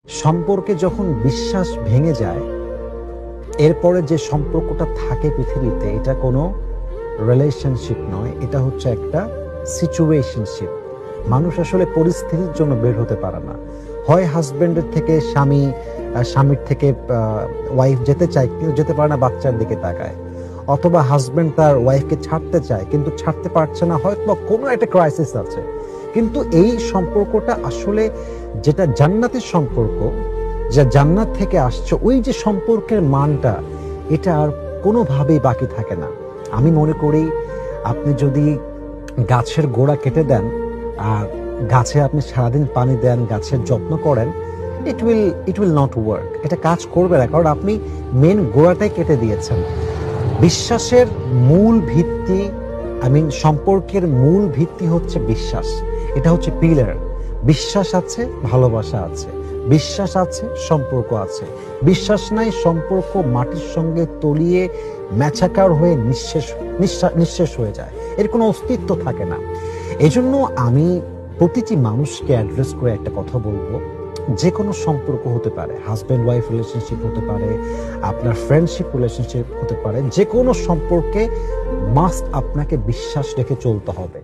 সম্পর্কে যখন বিশ্বাস ভেঙে যায়, এরপরে যে সম্পর্কটা থাকে পৃথিবীতে, এটা কোনো রিলেশনশিপ নয়, এটা হচ্ছে একটা সিচুয়েশনশিপ। মানুষ আসলে পরিস্থিতির জন্য বের হতে পারে না। হয় হাজব্যান্ডের থেকে স্বামী, স্বামীর থেকে ওয়াইফ যেতে চায় কিন্তু যেতে পারে না, বাচ্চার দিকে তাকায়। অথবা হাজব্যান্ড তার ওয়াইফকে ছাড়তে চায় কিন্তু ছাড়তে পারছে না, হয়তো কোনো একটা ক্রাইসিস আছে। কিন্তু এই সম্পর্কটা আসলে যেটা জান্নাতের সম্পর্ক, যা জান্নাত থেকে আসছে, ওই যে সম্পর্কের মানটা, এটা আর কোনোভাবেই বাকি থাকে না। আমি মনে করি আপনি যদি গাছের গোড়া কেটে দেন আর গাছে আপনি সারাদিন পানি দেন, গাছের যত্ন করেন, ইট উইল নট ওয়ার্ক। এটা কাজ করবে না, কারণ আপনি মেন গোড়াটাই কেটে দিয়েছেন। বিশ্বাসের মূল ভিত্তি, সম্পর্কের মূল ভিত্তি হচ্ছে বিশ্বাস। এটা হচ্ছে পিলার। বিশ্বাস আছে, ভালোবাসা আছে। বিশ্বাস আছে, সম্পর্ক আছে। বিশ্বাস নাই, সম্পর্ক মাটির সঙ্গে তলিয়ে ম্যাচাকার হয়ে নিঃশেষ হয়ে যায়, এর কোনো অস্তিত্ব থাকে না। এই জন্য আমি প্রতিটি মানুষকে অ্যাড্রেস করে একটা কথা বলবো, যে কোনো সম্পর্ক হতে পারে, হাজব্যান্ড ওয়াইফ রিলেশনশিপ হতে পারে, আপনার ফ্রেন্ডশিপ রিলেশনশিপ হতে পারে, যে কোনো সম্পর্কে মাস্ট আপনাকে বিশ্বাস রেখে চলতে হবে।